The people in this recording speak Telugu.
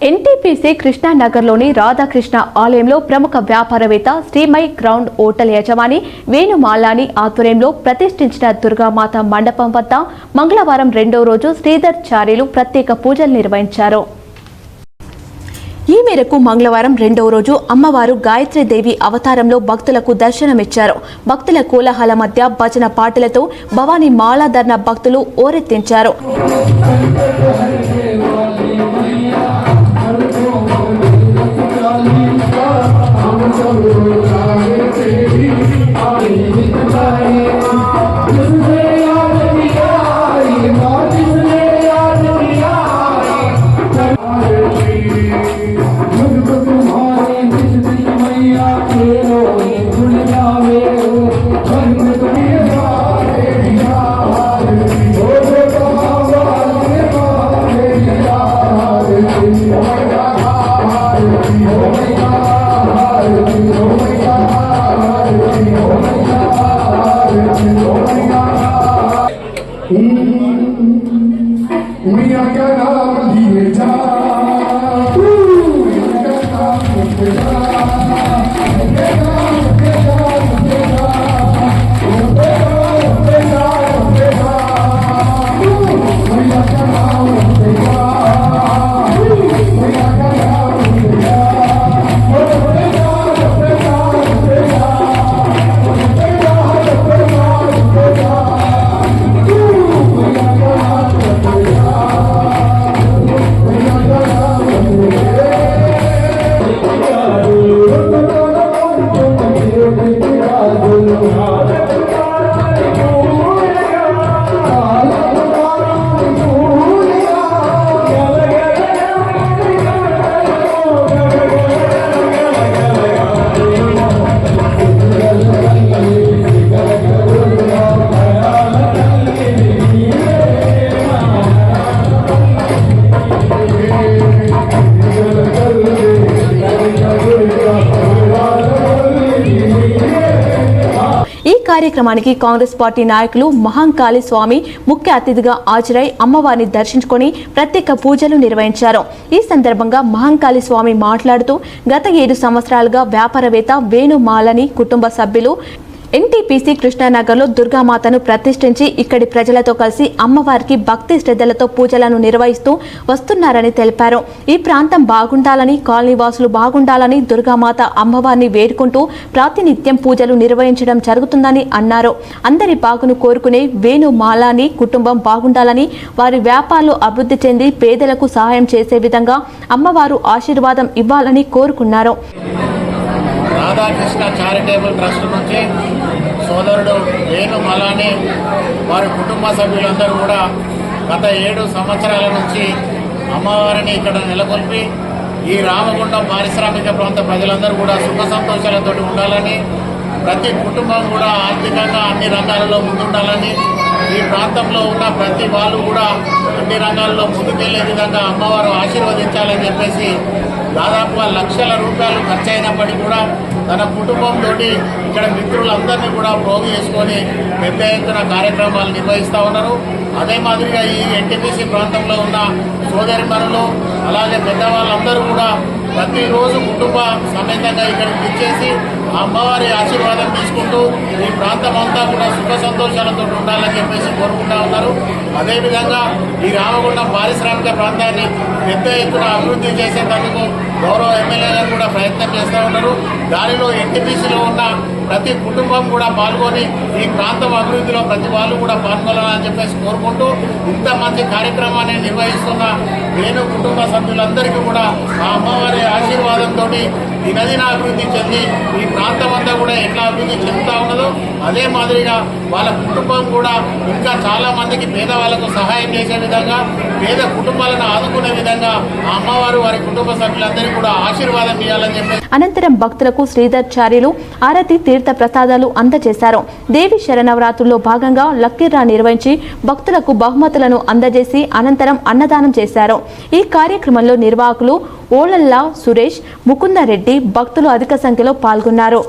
ఎన్టీపీసీ కృష్ణానగర్లోని రాధాకృష్ణ ఆలయంలో ప్రముఖ వ్యాపారవేత్త శ్రీమై గ్రౌండ్ హోటల్ యజమాని వేణుమాలాని ఆధ్వర్యంలో ప్రతిష్ఠించిన దుర్గామాత మండపం వద్ద మంగళవారం రెండవ రోజు శ్రీధర్ చార్యులు ప్రత్యేక పూజలు నిర్వహించారు. ఈ మేరకు మంగళవారం రెండవ రోజు అమ్మవారు గాయత్రీదేవి అవతారంలో భక్తులకు దర్శనమిచ్చారు. భక్తుల కోలాహల మధ్య భజన పాటలతో భవానీ మాలాధరణ భక్తులు ఓరెత్తించారు. కార్యక్రమానికి కాంగ్రెస్ పార్టీ నాయకులు మహంకాళి స్వామి ముఖ్య అతిథిగా హాజరై అమ్మవారిని దర్శించుకొని ప్రత్యేక పూజలు నిర్వహించారు. ఈ సందర్భంగా మహంకాళి స్వామి మాట్లాడుతూ గత 7 సంవత్సరాలుగా వ్యాపారవేత్త వేణుమాలని కుటుంబ సభ్యులు ఎన్టీపీసీ కృష్ణానగర్లో దుర్గామాతను ప్రతిష్ఠించి ఇక్కడి ప్రజలతో కలిసి అమ్మవారికి భక్తి శ్రద్ధలతో పూజలను నిర్వహిస్తూ వస్తున్నారని తెలిపారు. ఈ ప్రాంతం బాగుండాలని, కాలనీవాసులు బాగుండాలని దుర్గామాత అమ్మవారిని వేడుకుంటూ ప్రాతినిత్యం పూజలు నిర్వహించడం జరుగుతుందని అన్నారు. అందరి బాగును కోరుకునే వేణుమాలాని కుటుంబం బాగుండాలని, వారి వ్యాపారాలు అభివృద్ధి చెంది పేదలకు సహాయం చేసే విధంగా అమ్మవారు ఆశీర్వాదం ఇవ్వాలని కోరుకున్నారు. రాధాకృష్ణ చారిటబుల్ ట్రస్ట్ నుంచి సోదరుడు వేణుమాలాని వారి కుటుంబ సభ్యులందరూ కూడా గత 7 సంవత్సరాల నుంచి అమ్మవారిని ఇక్కడ నెలకొల్పి ఈ రామగుండం పారిశ్రామిక ప్రాంత ప్రజలందరూ కూడా సుఖ సంతోషాలతో ఉండాలని, ప్రతి కుటుంబం కూడా ఆర్థికంగా అన్ని రంగాలలో ముందుండాలని, ఈ ప్రాంతంలో ఉన్న ప్రతి వాళ్ళు కూడా అన్ని రంగాల్లో ముందుకెళ్లే విధంగా అమ్మవారు ఆశీర్వదించాలని చెప్పేసి దాదాపుగా లక్షల రూపాయలు ఖర్చు అయినప్పటికీ కూడా తన కుటుంబంతో ఇక్కడ మిత్రులందరినీ కూడా ప్రోగు చేసుకొని పెద్ద ఎత్తున కార్యక్రమాలు నిర్వహిస్తూ ఉన్నారు. అదే మాదిరిగా ఈ ఎన్టీపీసీ ప్రాంతంలో ఉన్న సోదరిమణులు అలాగే పెద్దవాళ్ళందరూ కూడా ప్రతిరోజు కుటుంబ సమేతంగా ఇక్కడికి విచ్చేసి అమ్మవారి ఆశీర్వాదం తీసుకుంటూ ఈ ప్రాంతం అంతా కూడా సుఖ సంతోషాలతో ఉండాలని చెప్పేసి కోరుకుంటా ఉన్నారు. అదేవిధంగా ఈ రామగుండం పారిశ్రామిక ప్రాంతాన్ని పెద్ద ఎత్తున అభివృద్ధి చేసేందుకు గౌరవ ఎమ్మెల్యే గారు కూడా ప్రయత్నం చేస్తూ ఉన్నారు. దానిలో ఎన్టీపీసీలో ఉన్న ప్రతి కుటుంబం కూడా పాల్గొని ఈ ప్రాంతం అభివృద్ధిలో ప్రతి వాళ్ళు కూడా పాల్గొనాలని చెప్పేసి కోరుకుంటూ ఇంత మంచి కార్యక్రమాన్ని నిర్వహిస్తున్న వేణు కుటుంబ సభ్యులందరికీ కూడా ఆ అమ్మవారి ఆశీర్వాదంతో దినదిన అభివృద్ధి చెంది ఈ ప్రాంతం అంతా కూడా ఎట్లా అభివృద్ధి చెందుతూ ఉన్నదో అదే మాదిరిగా వాళ్ళ కుటుంబం కూడా ఇంకా చాలా మందికి పేదవాళ్లకు సహాయం చేసే విధంగా, పేద కుటుంబాలను ఆదుకునే విధంగా ఆ అమ్మవారు వారి కుటుంబ సభ్యులందరికీ కూడా ఆశీర్వాదం ఇవ్వాలని చెప్పి అనంతరం భక్తులకు శ్రీధర్ చార్యులు ఆరతి తీర్థ ప్రసాదాలు అందజేశారు. దేవి శరణవరాత్రుల్లో భాగంగా లక్కీర్రా నిర్వహించి భక్తులకు బహుమతులను అందజేసి అనంతరం అన్నదానం చేశారు. ఈ కార్యక్రమంలో నిర్వాహకులు ఓలల్లా సురేష్, ముకుందరెడ్డి భక్తులు అధిక సంఖ్యలో పాల్గొన్నారు.